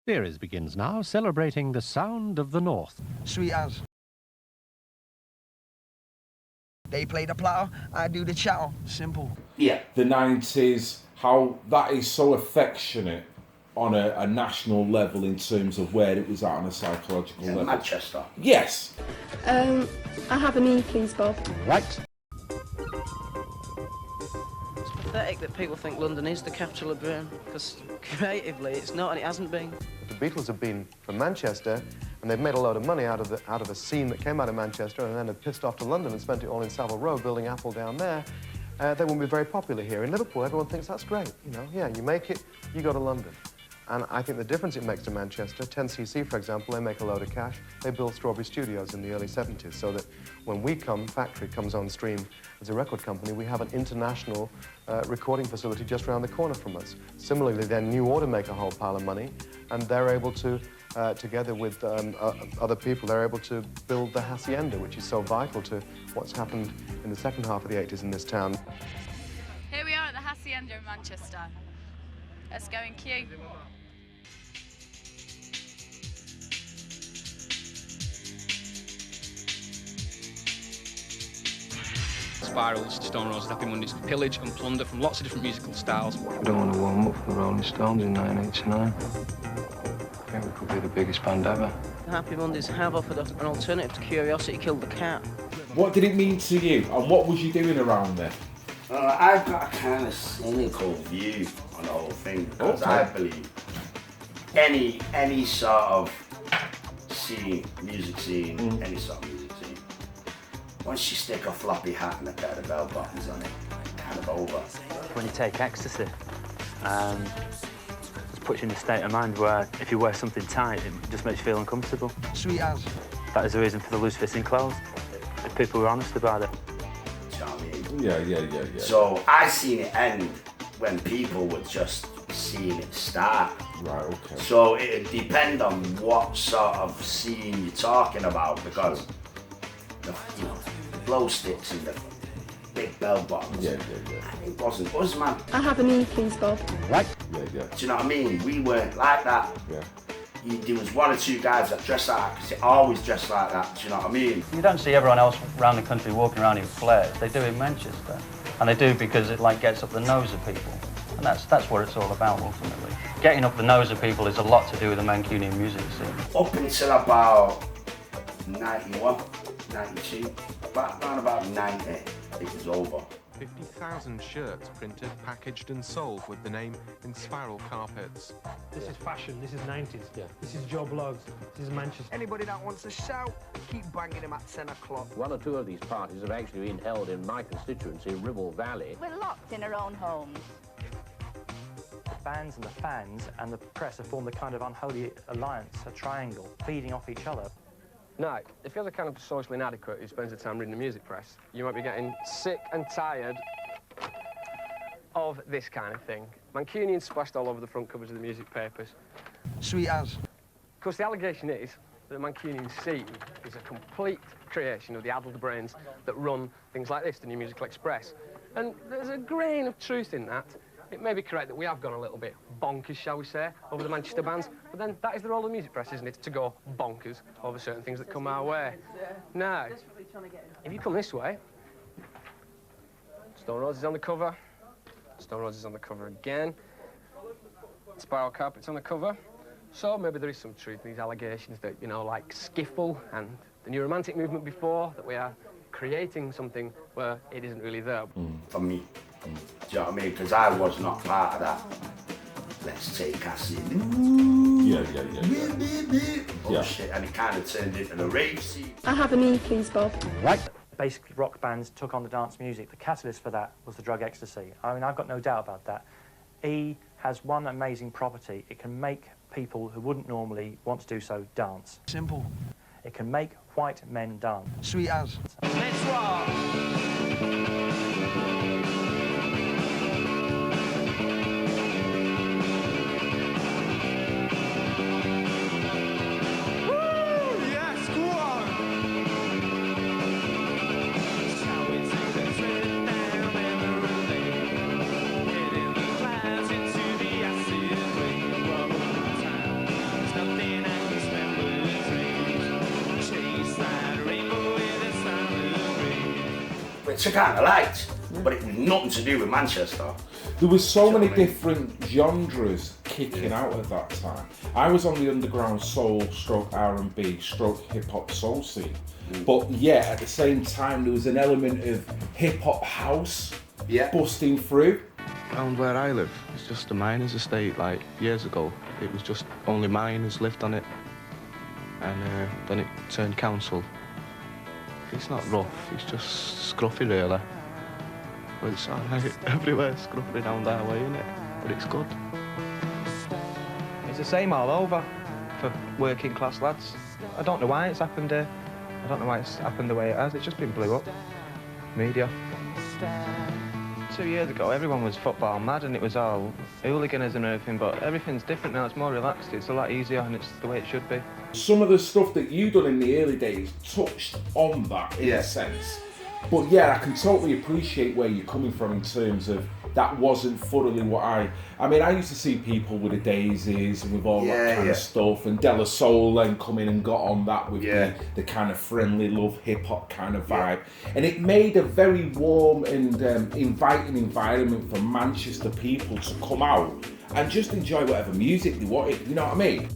Series begins now, celebrating the sound of the North. Sweet as. They play the plow, I do the chow. Simple. Yeah. The 90s, how that is so affectionate on a national level in terms of where it was at on a psychological level. Madchester. Yes. I have an E, please, Bob. Right. It's pathetic that people think London is the capital of Britain, because creatively it's not, and it hasn't been. The Beatles have been from Manchester, and they've made a load of money out of a scene that came out of Manchester, and then have pissed off to London and spent it all in Savile Row building Apple down there. They won't be very popular here. In Liverpool, everyone thinks that's great. You know, yeah, you make it, you go to London. And I think the difference it makes to Manchester, 10cc, for example, they make a load of cash. They built Strawberry Studios in the early 70s, so that when we come, Factory comes on stream as a record company, we have an international recording facility just around the corner from us. Similarly, then New Order make a whole pile of money, and they're able to, together with other people, they're able to build the Hacienda, which is so vital to what's happened in the second half of the 80s in this town. Here we are at the Hacienda in Manchester. Let's go in queue. Spirals, Stone Roses, Happy Mondays, pillage and plunder from lots of different musical styles. I don't want to warm up for the Rolling Stones in 1989. I think we could be the biggest band ever. Happy Mondays have offered an alternative to Curiosity Killed the Cat. What did it mean to you, and what was you doing around there? I've got a kind of cynical view on the whole thing, because I believe any sort of scene, music scene, any sort of music scene, once you stick a floppy hat and a pair of bell bottoms on it, it's kind of over. When you take ecstasy, it just puts you in a state of mind where if you wear something tight, it just makes you feel uncomfortable. Sweet as. That is the reason for the loose-fitting clothes. If people were honest about it. Do you know what I mean? Yeah. So I seen it end when people were just seeing it start. Right, okay. So it'd depend on what sort of scene you're talking about, because the glow sticks and the big bell bottoms. Yeah. It wasn't us, man. I have an E, please, Bob. Right. Yeah. Do you know what I mean? We weren't like that. Yeah. There was one or two guys that dressed like that, because they always dressed like that. Do you know what I mean? You don't see everyone else around the country walking around in flares. They do in Manchester. And they do because it gets up the nose of people. And that's what it's all about, ultimately. Getting up the nose of people is a lot to do with the Mancunian music scene. Up until about 91, 92, around about 90, it was over. 50,000 shirts printed, packaged and sold with the name in spiral carpets. This is fashion, this is 90s. Yeah. This is Joe Blogs, this is Manchester. Anybody that wants to shout, keep banging them at 10 o'clock. One or two of these parties have actually been held in my constituency, Ribble Valley. We're locked in our own homes. The bands and the fans and the press have formed a kind of unholy alliance, a triangle, feeding off each other. Now, if you're the kind of socially inadequate who spends the time reading the music press, you might be getting sick and tired of this kind of thing. Mancunian splashed all over the front covers of the music papers. Sweet as. Of course, the allegation is that the Mancunian scene is a complete creation of the addled brains that run things like this, the New Musical Express. And there's a grain of truth in that. It may be correct that we have gone a little bit bonkers, shall we say, over the Manchester bands, but then that is the role of the music press, isn't it, to go bonkers over certain things that come our way. Now, if you come this way, Stone Roses on the cover, Stone Roses on the cover again, Spiral Carpets on the cover, so maybe there is some truth in these allegations that, you know, like Skiffle and the New Romantic movement before, that we are creating something where it isn't really there. For me. Do you know what I mean? Because I was not part of that. Let's take acid. Bullshit, and it kind of turned into the rave scene. I have an E, please, Bob. Right. Basically, rock bands took on the dance music. The catalyst for that was the drug ecstasy. I mean, I've got no doubt about that. E has one amazing property. It can make people who wouldn't normally want to do so dance. Simple. It can make white men dance. Sweet as. Let's rock! which I kind of liked, but it was nothing to do with Manchester. There was so many different genres kicking out at that time. I was on the underground soul, stroke R&B, stroke hip-hop soul scene. But yeah, at the same time, there was an element of hip-hop house busting through. Around where I live, it's just a miners' estate. Like years ago, it was just only miners lived on it, and then it turned council. It's not rough, it's just scruffy really. But it's alright, everywhere scruffy down that way, innit? But it's good. It's the same all over for working class lads. I don't know why it's happened here. I don't know why it's happened the way it has. It's just been blew up. Media. 2 years ago, everyone was football mad and it was all hooliganism and everything, but everything's different now. It's more relaxed, it's a lot easier and it's the way it should be. Some of the stuff that you done in the early days touched on that in a sense. But yeah, I can totally appreciate where you're coming from in terms of that wasn't thoroughly what I mean, I used to see people with the Daisies and with all that kind of stuff, and De La Soul then come in and got on that with the kind of friendly love hip-hop kind of vibe. And it made a very warm and inviting environment for Manchester people to come out and just enjoy whatever music they wanted, you know what I mean?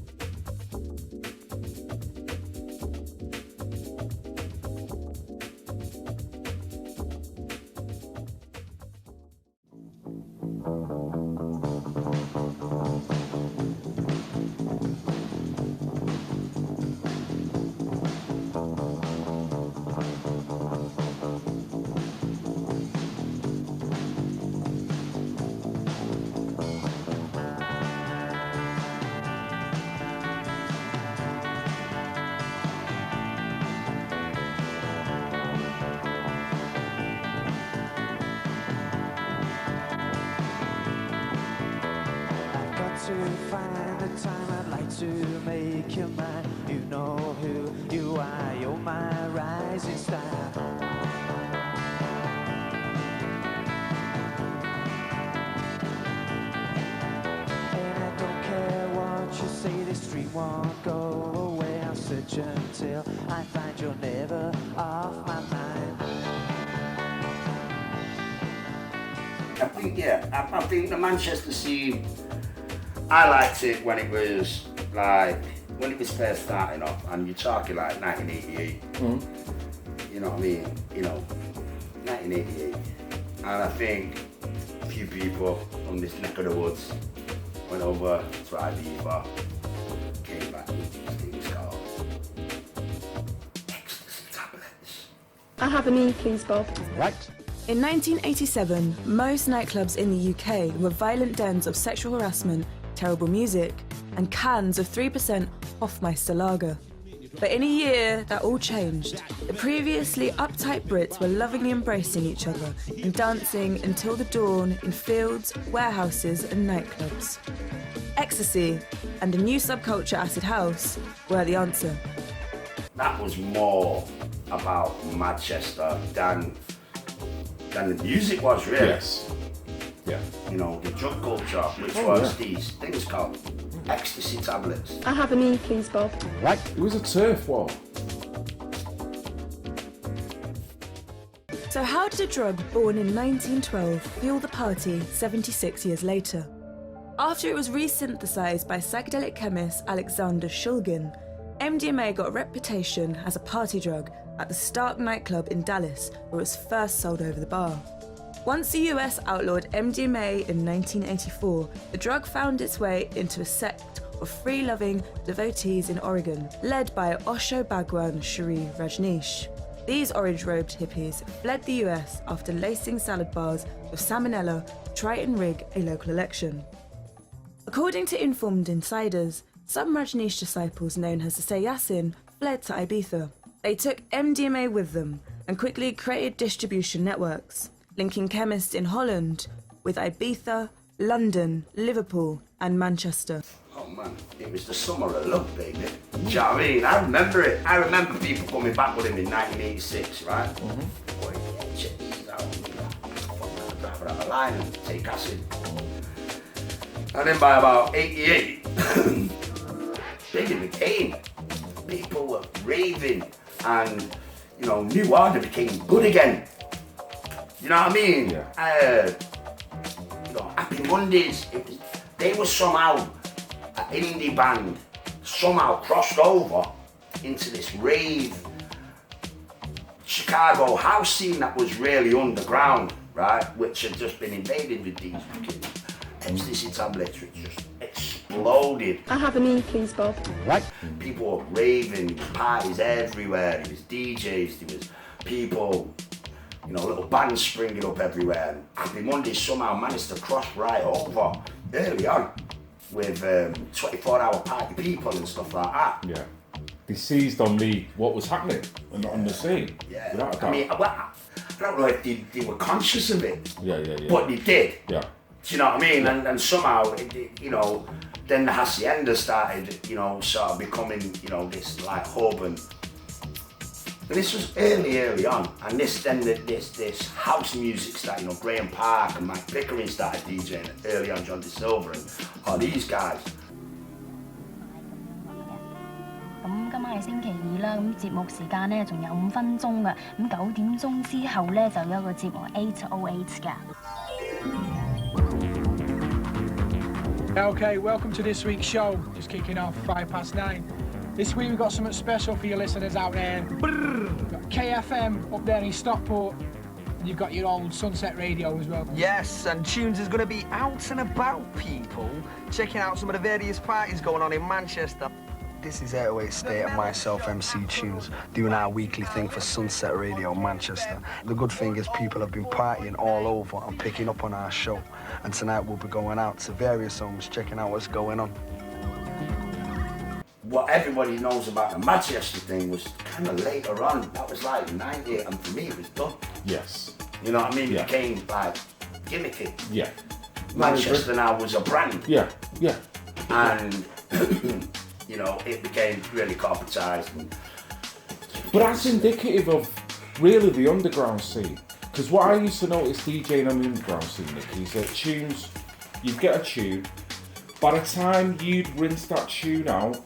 To find the time I'd like to make you mine. You know who you are, you're my rising star. And I don't care what you say, this dream won't go away. I'll search until I find you're never off my mind. I think the Manchester scene, I liked it when it was first starting off, and you're talking like 1988. You know what I mean? 1988. And I think a few people from this neck of the woods went over to Ibiza, came back with things called ecstasy tablets. I have an E, please, Bob. Right. In 1987, most nightclubs in the UK were violent dens of sexual harassment, terrible music, and cans of 3% Hofmeister lager. But in a year, that all changed. The previously uptight Brits were lovingly embracing each other and dancing until the dawn in fields, warehouses, and nightclubs. Ecstasy and a new subculture, acid house, were the answer. That was more about Manchester than the music was, really. Yes. Yeah. You know, the drug culture, which was these things called ecstasy tablets. I have an E, please, Bob. Right. It was a turf war. So how did a drug born in 1912 fuel the party 76 years later? After it was resynthesized by psychedelic chemist Alexander Shulgin, MDMA got a reputation as a party drug at the Stark nightclub in Dallas, where it was first sold over the bar. Once the US outlawed MDMA in 1984, the drug found its way into a sect of free-loving devotees in Oregon, led by Osho Bhagwan Shri Rajneesh. These orange-robed hippies fled the US after lacing salad bars with salmonella to try and rig a local election. According to informed insiders, some Rajneesh disciples known as the Sayyasin fled to Ibiza. They took MDMA with them and quickly created distribution networks, linking chemists in Holland with Ibiza, London, Liverpool and Manchester. Oh man, it was the summer of love, baby. Do you know what I mean? I remember it. I remember people coming back with him in 1986, right? Boy, yeah, check these out. I'd have a line and take acid. And then by about 88, big in the game. People were raving and, you know, New Order became good again. You know what I mean? Yeah. You know, Happy Mondays, they were somehow an indie band, somehow crossed over into this rave Chicago house scene that was really underground, right? Which had just been invaded with these ecstasy tablets, which just exploded. I have a knee, please, Bob. Right. People were raving, there was parties everywhere, there was DJs, there was people, you know, little bands springing up everywhere. And Happy Mondays somehow managed to cross right over early on with 24-hour party people and stuff like that. Yeah. They seized on what was happening on the scene. Yeah. Without a doubt. I mean, I don't know if they were conscious of it. Yeah. But they did. Yeah. Do you know what I mean? Yeah. And somehow, you know, then the Hacienda started, you know, sort of becoming, you know, this like hub, and this was early on. And this house music started, you know, Graham Park and Mike Pickering started DJing early on, John De Silva and all these guys. 咁今晚係星期二啦，咁節目時間咧仲有5分鐘㗎，咁9點鐘之後咧就有一個節目808㗎。Okay, welcome to this week's show. Just kicking off 9:05. This week we've got something special for your listeners out there. We've got KFM up there in Stockport. And you've got your old Sunset Radio as well. Yes, and Tunes is going to be out and about, people, checking out some of the various parties going on in Manchester. This is 808 State and myself, MC Tunes, doing our weekly thing for Sunset Radio Manchester. The good thing is people have been partying all over and picking up on our show. And tonight we'll be going out to various homes, checking out what's going on. What everybody knows about the Madchester thing was kind of later on. That was like 90, and for me it was done. Yes. You know what I mean? Yeah. It became like gimmicky. Yeah. Manchester now was a brand. Yeah. And you know, it became really corporatized. But that's indicative of really the underground scene. Because what I used to notice DJing on the underground scene, Nicky, is that tunes, you'd get a tune, by the time you'd rinse that tune out,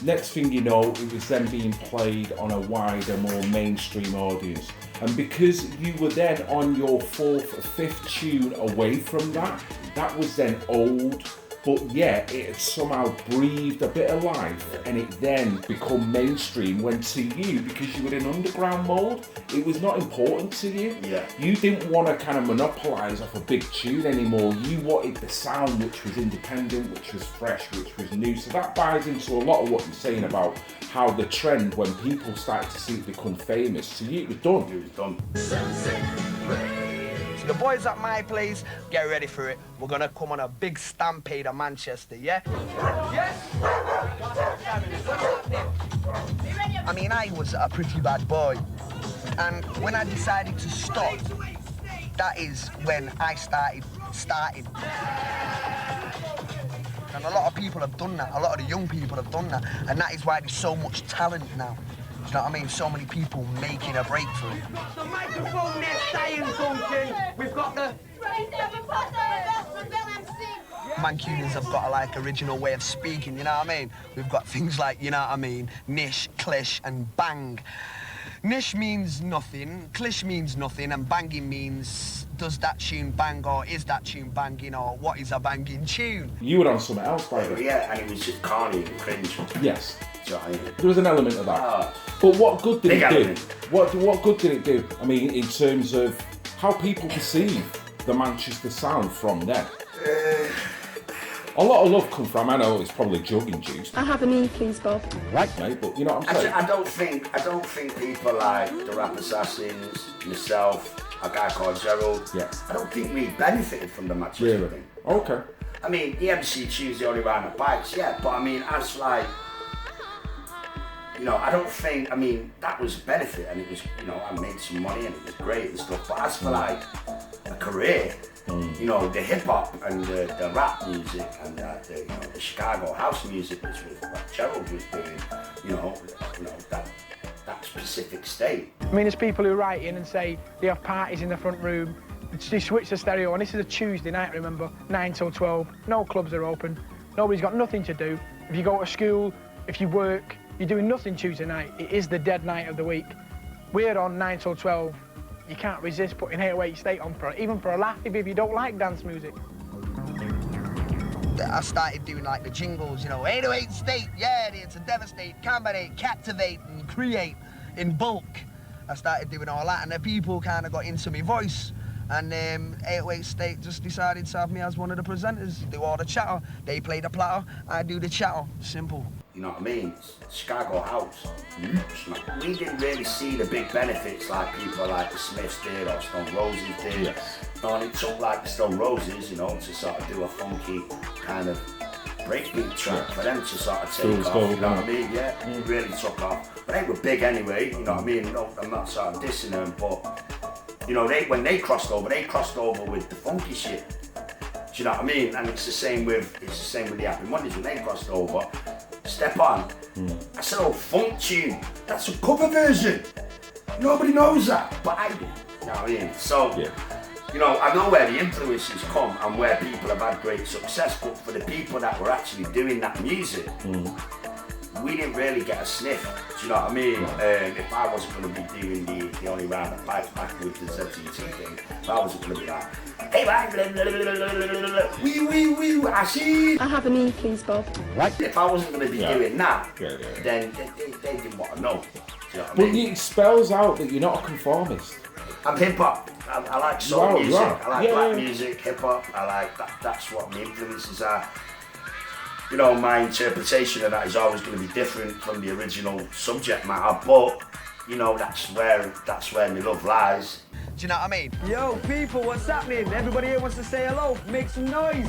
next thing you know, it was then being played on a wider, more mainstream audience. And because you were then on your 4th or 5th tune away from that, that was then old. But yeah, it had somehow breathed a bit of life, and it then become mainstream when to you, because you were in underground mode, it was not important to you. Yeah. You didn't want to kind of monopolise off a big tune anymore. You wanted the sound which was independent, which was fresh, which was new. So that buys into a lot of what you're saying about how the trend, when people started to see it become famous, to you it was done. It was done. So the boys at my place, get ready for it. We're gonna come on a big stampede of Manchester, yeah? Yes! I mean, I was a pretty bad boy. And when I decided to stop, that is when I started. And a lot of people have done that. A lot of the young people have done that. And that is why there's so much talent now. Do you know what I mean? So many people making a breakthrough. The microphone there, science function. We've got the... Mancunians have got a like original way of speaking, you know what I mean? We've got things like, you know what I mean, nish, clish and bang. Nish means nothing, clish means nothing, and banging means does that tune bang, or is that tune banging, or what is a banging tune? You were on something else, by the way. Yeah, and it was just corny and cringe. Yes. Do you know what I mean? There was an element of that. But what good did it do? What good did it do? I mean, in terms of how people perceive the Manchester sound from then. A lot of love come from, I know it's probably drug induced. I have a knee, please, Bob. Right, mate, but you know what I'm saying? I don't think people like the Rap Assassins, myself, a guy called Gerald. Yeah. I don't think we benefited from the Manchester thing. Okay. I mean, the MC Tuesday only ran the bikes, yeah, but I mean, as like, you know, I don't think, I mean, that was a benefit, and it was, you know, I made some money and it was great and stuff, but as for like a career, you know, the hip hop and the rap music and the Chicago house music, which was what Gerald was doing, you know that specific state. I mean, there's people who write in and say they have parties in the front room, they switch the stereo on. This is a Tuesday night, remember, 9 till 12, no clubs are open, nobody's got nothing to do. If you go to school, if you work, you're doing nothing Tuesday night. It is the dead night of the week. We're on 9 till 12, you can't resist putting 808 State on, even for a laugh, if you don't like dance music. I started doing like the jingles, you know, 808 State, yeah, it's a devastate, combinate, captivate, and create in bulk. I started doing all that, and the people kind of got into my voice, and 808 State just decided to have me as one of the presenters, do all the chatter. They play the platter, I do the chatter, simple. You know what I mean? Chicago house. We didn't really see the big benefits like people like the Smiths did or Stone Roses did. Yes. And it took like the Stone Roses, you know, to sort of do a funky kind of breakbeat track for them to sort of take off, you know what I mean? Yeah, it really took off. But they were big anyway, you know what I mean? No, I'm not sort of dissing them, but, you know, when they crossed over with the funky shit. Do you know what I mean? And it's the same with the Happy Mondays when they crossed over. Step On. I said, oh, funk tune. That's a cover version. Nobody knows that, but I do. You know what I mean? So, you know, I know where the influences come and where people have had great success, but for the people that were actually doing that music, we didn't really get a sniff. Do you know what I mean? If I wasn't going to be doing the only round that fights back with the ZTT thing, if I wasn't going to be like, hey, wee, I see. I have an E, please, Bob. Right. If I wasn't going to be doing that, then they didn't want to know. Do you know what I mean? It spells out that you're not a conformist. I'm hip hop. I like soul music. I like black music, hip hop. I like that. That's what my influences are. You know, my interpretation of that is always going to be different from the original subject matter, but you know, that's where my love lies. Do you know what I mean? Yo, people, what's happening? Everybody here wants to say hello. Make some noise.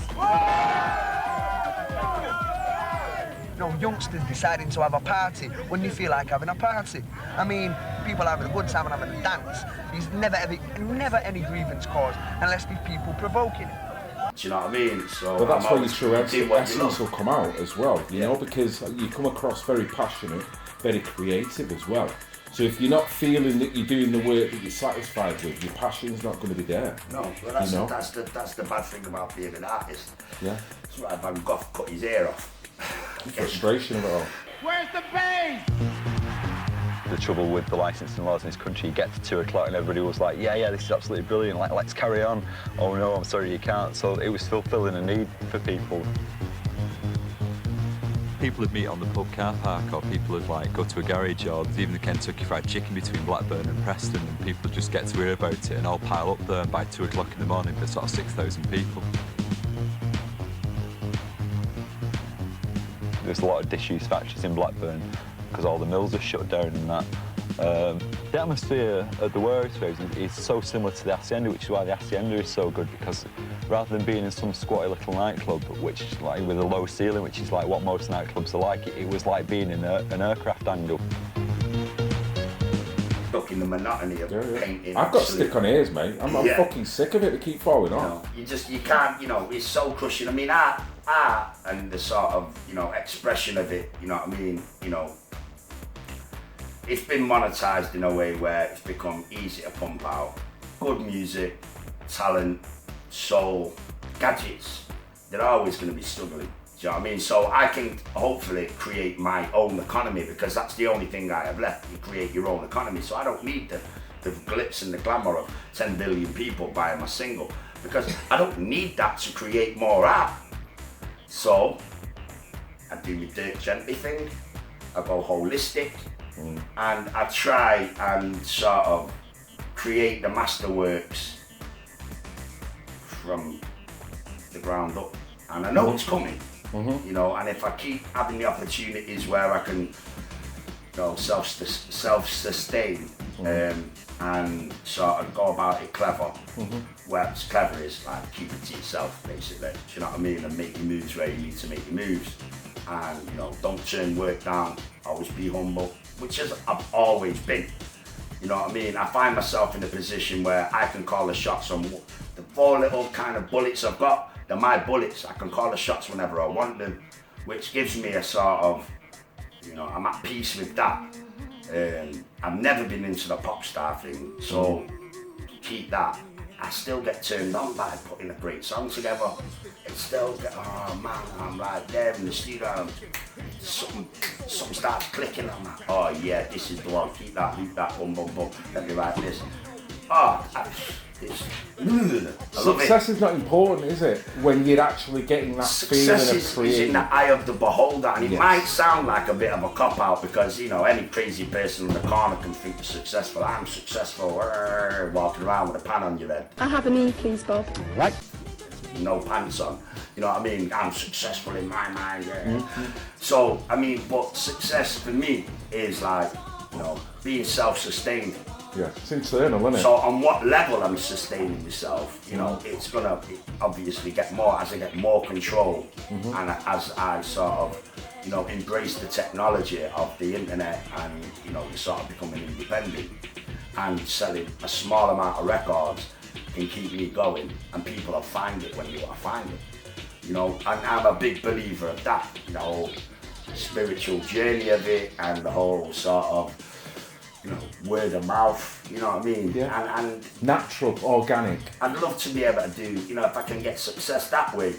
You know, youngsters deciding to have a party when they feel like having a party. I mean, people having a good time and having a dance. There's never any grievance caused unless there's people provoking it. Do you know what I mean? So but that's where your true essence will come out as well, you know, because you come across very passionate, very creative as well. So if you're not feeling that you're doing the work that you're satisfied with, your passion's not going to be there. No, well that's the bad thing about being an artist. Yeah. That's why Van Gogh cut his hair off. The frustration of it all. Where's the bass? The trouble with the licensing laws in this country, you get to 2 o'clock and everybody was like, yeah, this is absolutely brilliant, like, let's carry on. Oh no, I'm sorry, you can't. So it was fulfilling a need for people. People would meet on the pub car park, or people would like go to a garage, or there's even the Kentucky Fried Chicken between Blackburn and Preston, and people would just get to hear about it and all pile up there, and by 2 o'clock in the morning there's sort of 6,000 people. There's a lot of disused factories in Blackburn because all the mills are shut down and that. The atmosphere at the Warehouse is so similar to the Hacienda, which is why the Hacienda is so good, because rather than being in some squatty little nightclub, which like with a low ceiling, which is like what most nightclubs are like, it was like being in an aircraft angle. Stuck in the monotony of painting. I've got stick on ears, mate. I'm fucking sick of it. They keep falling off. You can't, you know, it's so crushing. I mean, art and the sort of, you know, expression of it, you know what I mean, you know, it's been monetized in a way where it's become easy to pump out. Good music, talent, soul, gadgets, they're always going to be struggling. Do you know what I mean? So I can hopefully create my own economy, because that's the only thing I have left. You create your own economy. So I don't need the glitz and the glamour of 10 billion people buying my single, because I don't need that to create more art. So I do my Dirk Gently thing, I go holistic, and I try and sort of create the masterworks from the ground up. And I know it's coming, you know, and if I keep having the opportunities where I can, you know, self-sustain and sort of go about it clever, where it's clever is like keep it to yourself, basically. Do you know what I mean? And make your moves where you need to make your moves. And, you know, don't turn work down, always be humble, which is I've always been. You know what I mean? I find myself in a position where I can call the shots on the 4 little kind of bullets I've got. They're my bullets. I can call the shots whenever I want them, which gives me a sort of, you know, I'm at peace with that. I've never been into the pop star thing, so keep that. I still get turned on by putting a great song together. It still get, oh man, I'm like there in the studio, something starts clicking, I'm like, oh yeah, this is the one, keep that, loop that, boom, boom, boom, let me write this. it's, I love Success it. is not important, is it? When you're actually getting that Success feeling of is creating. in the eye of the beholder, and it Yes. might sound like a bit of a cop-out because, you know, any crazy person in the corner can think they're successful. I'm successful, walking around with a pan on your head. I have a knee, please, Bob. Right. No pants on. You know what I mean? I'm successful in my mind, yeah. Mm-hmm. So, I mean, but success for me is like, you know, being self-sustained. Yeah, it's internal, isn't it? So on what level I'm sustaining myself, you know, it's gonna obviously get more as I get more control, and as I sort of, you know, embrace the technology of the internet and, you know, sort of becoming independent and selling a small amount of records can keep me going, and people will find it when you want to find it. You know, and I'm a big believer of that, you know, spiritual journey of it and the whole sort of, you know, word of mouth, you know what I mean? Yeah. And natural, organic. I'd love to be able to do, you know, if I can get success that way,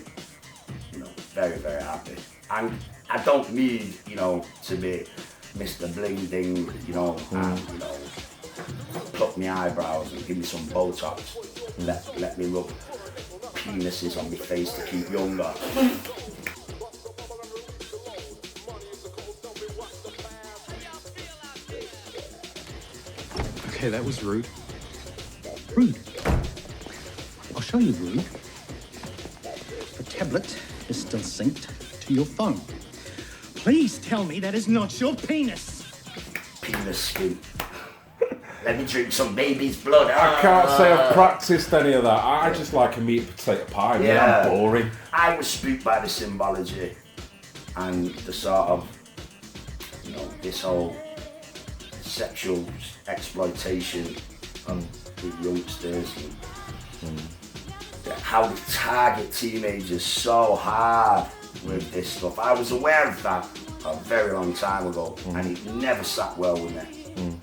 you know, very, very happy. And I don't need, you know, to be Mr. Bling Ding, you know, and, you know, pluck my eyebrows and give me some Botox. Let me rub penises on my face to keep younger. Okay, that was rude. Rude. I'll show you rude. Your tablet is still synced to your phone. Please tell me that is not your penis. Penis skin. Let me drink some baby's blood. I can't say I've practiced any of that. I just like a meat and potato pie. Yeah, I'm boring. I was spooked by the symbology and the sort of, you know, this whole sexual exploitation of the youngsters and how they target teenagers so hard with this stuff. I was aware of that a very long time ago, and it never sat well with me.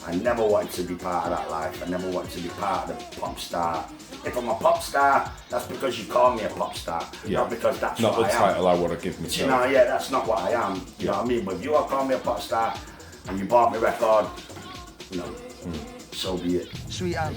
I never wanted to be part of that life. I never wanted to be part of the pop star. If I'm a pop star, that's because you call me a pop star, not because that's not what the I am. title I want to give myself. You know, yeah, that's not what I am. You know what I mean? But if you are calling me a pop star and you bought me a record, you know, so be it. Sweet Anne.